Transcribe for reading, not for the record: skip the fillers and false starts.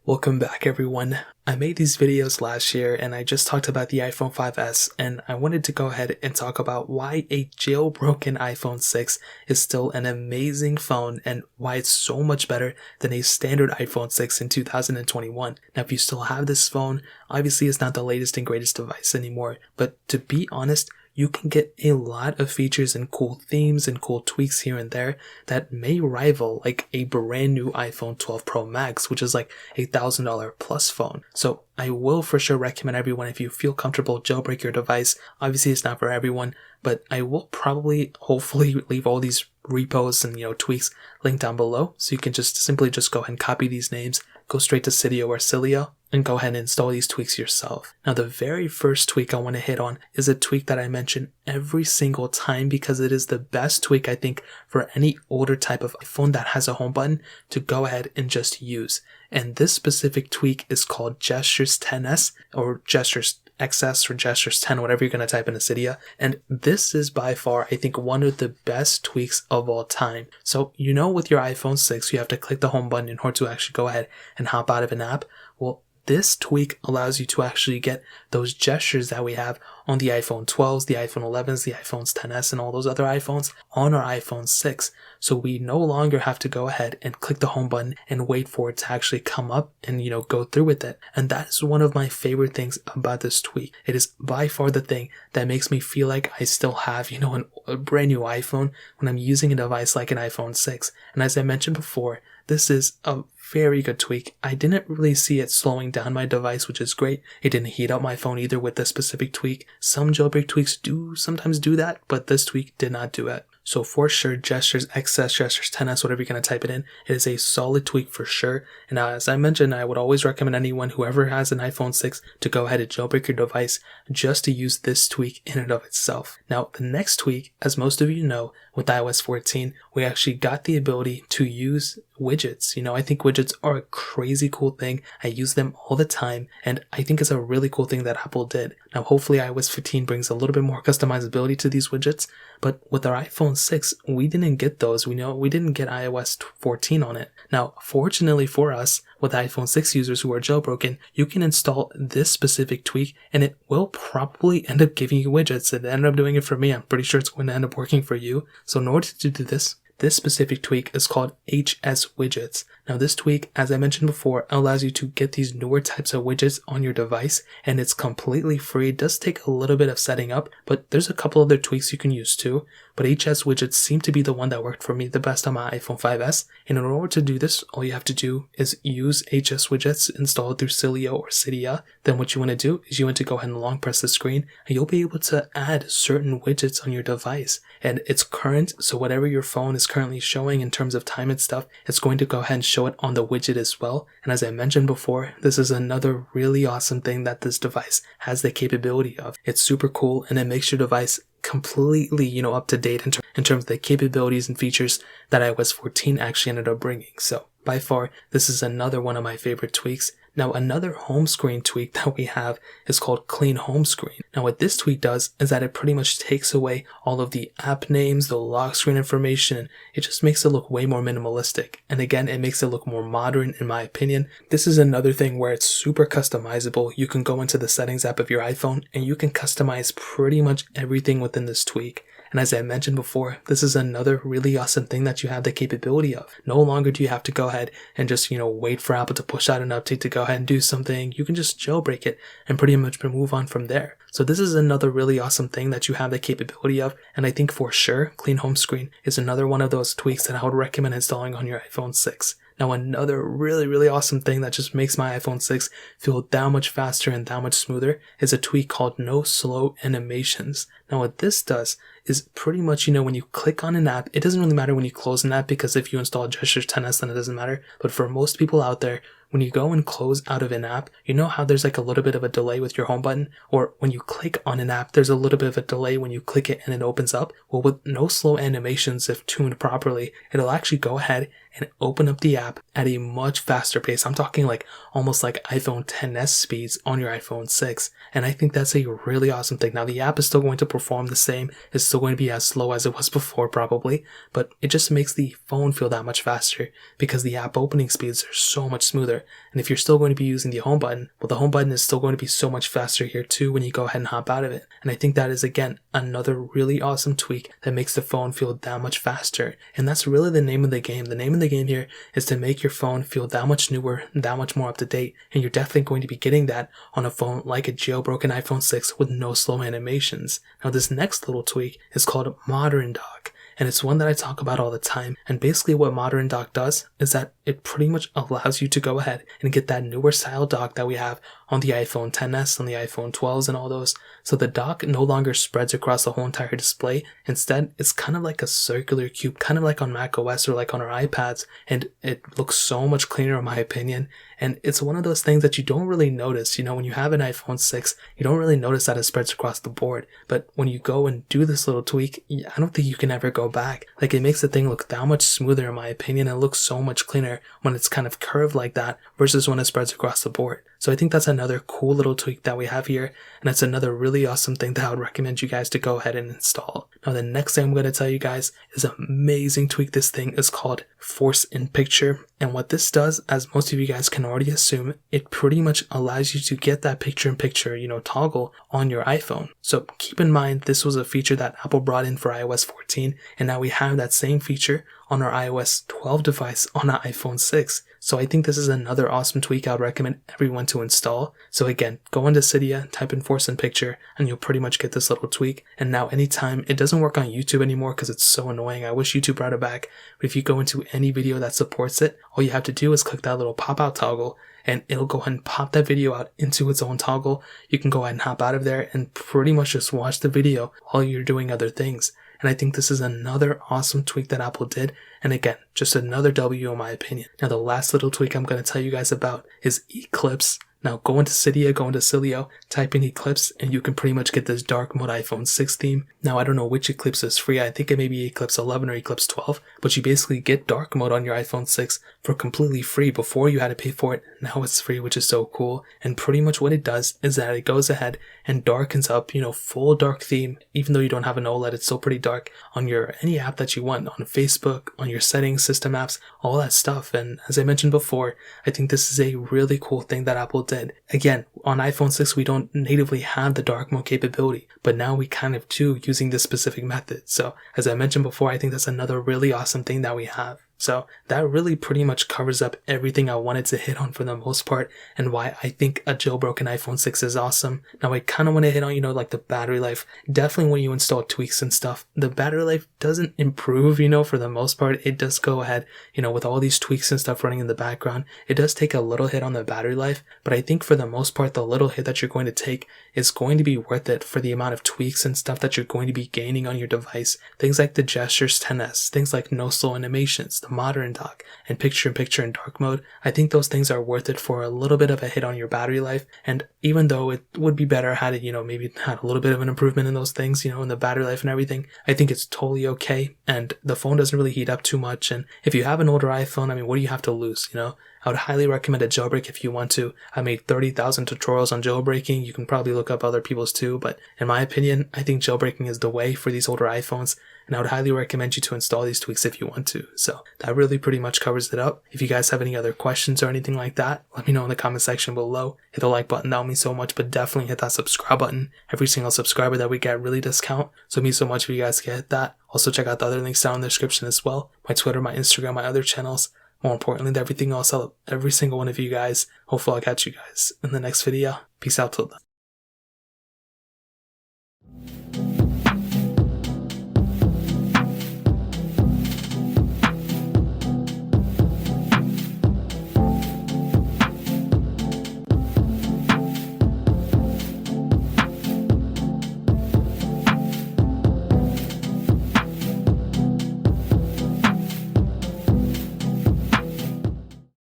Welcome back everyone. I made these videos last year and I just talked about the iPhone 5S and I wanted to go ahead and talk about why a jailbroken iPhone 6 is still an amazing phone and why it's so much better than a standard iPhone 6 in 2021. Now if you still have this phone, obviously it's not the latest and greatest device anymore, but to be honest, you can get a lot of features and cool themes and cool tweaks here and there that may rival like a brand new iPhone 12 Pro Max, which is like $1,000 plus phone. So I will for sure recommend everyone, if you feel comfortable, jailbreak your device. Obviously it's not for everyone, but I will hopefully leave all these repos and tweaks linked down below, so you can simply go ahead and copy these names, go straight to Cydia or Cilia, and go ahead and install these tweaks yourself. Now the very first tweak I want to hit on is a tweak that I mention every single time because it is the best tweak I think for any older type of iPhone that has a home button to go ahead and just use. And this specific tweak is called Gestures 10s or Gestures XS or Gestures 10, whatever you're going to type into Cydia. And this is by far, I think, one of the best tweaks of all time. So, with your iPhone 6, you have to click the home button in order to actually go ahead and hop out of an app. Well, this tweak allows you to actually get those gestures that we have on the iPhone 12s, the iPhone 11s, the iPhones 10s, and all those other iPhones on our iPhone 6. So we no longer have to go ahead and click the home button and wait for it to actually come up and, go through with it. And that is one of my favorite things about this tweak. It is by far the thing that makes me feel like I still have, a brand new iPhone when I'm using a device like an iPhone 6. And as I mentioned before, this is a very good tweak. I didn't really see it slowing down my device, which is great. It didn't heat up my phone either with this specific tweak. Some jailbreak tweaks do sometimes do that, but this tweak did not do it. So for sure, Gestures XS, Gestures 10s, whatever you're going to type it in, it is a solid tweak for sure. And as I mentioned, I would always recommend anyone, whoever has an iPhone 6, to go ahead and jailbreak your device just to use this tweak in and of itself. Now, the next tweak, as most of you know, with iOS 14, we actually got the ability to use widgets. I think widgets are a crazy cool thing. I use them all the time, and I think it's a really cool thing that Apple did. Now, hopefully iOS 15 brings a little bit more customizability to these widgets, but with our iPhone 6, we didn't get those. We didn't get iOS 14 on it. Now, fortunately for us, with iPhone 6 users who are jailbroken, you can install this specific tweak and it will probably end up giving you widgets. It ended up doing it for me. I'm pretty sure it's going to end up working for you. So in order to do this specific tweak is called HSWidgets. Now this tweak, as I mentioned before, allows you to get these newer types of widgets on your device, and it's completely free. It does take a little bit of setting up, but there's a couple other tweaks you can use too. But HSWidgets seemed to be the one that worked for me the best on my iPhone 5S. And in order to do this, all you have to do is use HSWidgets installed through Cilia or Cydia. Then what you want to do is you want to go ahead and long press the screen, and you'll be able to add certain widgets on your device. And it's current, so whatever your phone is currently showing in terms of time and stuff, it's going to go ahead and show it on the widget as well. And as I mentioned before, this is another really awesome thing that this device has the capability of. It's super cool, and it makes your device completely, up to date in terms of the capabilities and features that iOS 14 actually ended up bringing. So by far, this is another one of my favorite tweaks. Now, another home screen tweak that we have is called Clean Home Screen. Now, what this tweak does is that it pretty much takes away all of the app names, the lock screen information. It just makes it look way more minimalistic. And again, it makes it look more modern, in my opinion. This is another thing where it's super customizable. You can go into the settings app of your iPhone and you can customize pretty much everything within this tweak. And as I mentioned before, this is another really awesome thing that you have the capability of. No longer do you have to go ahead and just, wait for Apple to push out an update to go ahead and do something. You can just jailbreak it and pretty much move on from there. So this is another really awesome thing that you have the capability of. And I think for sure, Clean Home Screen is another one of those tweaks that I would recommend installing on your iPhone 6. Now, another really, really awesome thing that just makes my iPhone 6 feel that much faster and that much smoother is a tweak called No Slow Animations. Now, what this does is pretty much, when you click on an app, it doesn't really matter when you close an app, because if you install Gestures 10s, then it doesn't matter. But for most people out there, when you go and close out of an app, you know how there's like a little bit of a delay with your home button? Or when you click on an app, there's a little bit of a delay when you click it and it opens up? Well, with No Slow Animations, if tuned properly, it'll actually go ahead and open up the app at a much faster pace. I'm talking like almost like iPhone XS speeds on your iPhone 6. And I think that's a really awesome thing. Now the app is still going to perform the same. It's still going to be as slow as it was before probably, but it just makes the phone feel that much faster because the app opening speeds are so much smoother. And if you're still going to be using the home button, well, the home button is still going to be so much faster here too when you go ahead and hop out of it. And I think that is again another really awesome tweak that makes the phone feel that much faster. And that's really the name of the game. The name of the game here is to make your phone feel that much newer, that much more up to date. And you're definitely going to be getting that on a phone like a jailbroken iPhone 6 with no slow animations. Now this next little tweak is called Modern Dock. And it's one that I talk about all the time. And basically what Modern Dock does is that it pretty much allows you to go ahead and get that newer style dock that we have on the iPhone XS, on the iPhone 12s and all those. So the dock no longer spreads across the whole entire display. Instead, it's kind of like a circular cube, kind of like on macOS or like on our iPads. And it looks so much cleaner in my opinion. And it's one of those things that you don't really notice. You know, when you have an iPhone 6, you don't really notice that it spreads across the board. But when you go and do this little tweak, I don't think you can ever go back. Like, it makes the thing look that much smoother in my opinion. It looks so much cleaner when it's kind of curved like that versus when it spreads across the board. So I think that's another cool little tweak that we have here. And it's another really awesome thing that I would recommend you guys to go ahead and install. Now the next thing I'm going to tell you guys is an amazing tweak. This thing is called Force in Picture. And what this does, as most of you guys can already assume, it pretty much allows you to get that picture-in-picture, toggle on your iPhone. So keep in mind, this was a feature that Apple brought in for iOS 14, and now we have that same feature on our iOS 12 device on our iPhone 6. So I think this is another awesome tweak I would recommend everyone to install. So again, go into Cydia, type in Force in Picture, and you'll pretty much get this little tweak. And now anytime, it doesn't work on YouTube anymore because it's so annoying. I wish YouTube brought it back. But if you go into any video that supports it, all you have to do is click that little pop-out toggle, and it'll go ahead and pop that video out into its own toggle. You can go ahead and hop out of there and pretty much just watch the video while you're doing other things. And I think this is another awesome tweak that Apple did. And again, just another W in my opinion. Now the last little tweak I'm going to tell you guys about is Eclipse. Now go into Cydia, go into Cilio, type in Eclipse, and you can pretty much get this dark mode iPhone 6 theme. Now I don't know which Eclipse is free. I think it may be Eclipse 11 or Eclipse 12, but you basically get dark mode on your iPhone 6 for completely free. Before you had to pay for it, now it's free, which is so cool. And pretty much what it does is that it goes ahead and darkens up, full dark theme. Even though you don't have an OLED, it's still pretty dark on any app that you want, on Facebook, on your settings, system apps, all that stuff. And as I mentioned before, I think this is a really cool thing that Apple did. Again, on iPhone 6, we don't natively have the dark mode capability, but now we kind of do using this specific method. So as I mentioned before, I think that's another really awesome thing that we have. So that really pretty much covers up everything I wanted to hit on for the most part and why I think a jailbroken iPhone 6 is awesome. Now I kind of want to hit on, like the battery life. Definitely when you install tweaks and stuff, the battery life doesn't improve, for the most part. It does go ahead, with all these tweaks and stuff running in the background. It does take a little hit on the battery life, but I think for the most part, the little hit that you're going to take is going to be worth it for the amount of tweaks and stuff that you're going to be gaining on your device. Things like the Gestures 10s, things like no slow animations, the Modern Dock, and picture-in-picture and dark mode. I think those things are worth it for a little bit of a hit on your battery life. And even though it would be better had it, maybe had a little bit of an improvement in those things, in the battery life and everything, I think it's totally okay. And the phone doesn't really heat up too much. And if you have an older iPhone, what do you have to lose, I would highly recommend a jailbreak if you want to. I made 30,000 tutorials on jailbreaking. You can probably look up other people's too, but in my opinion, I think jailbreaking is the way for these older iPhones, and I would highly recommend you to install these tweaks if you want to. So that really pretty much covers it up. If you guys have any other questions or anything like that, let me know in the comment section below. Hit the like button, that would mean so much, but definitely hit that subscribe button. Every single subscriber that we get really does count, so it means so much if you guys can hit that. Also check out the other links down in the description as well. My Twitter, my Instagram, my other channels. More importantly than everything else, I love every single one of you guys. Hopefully I'll catch you guys in the next video. Peace out till then.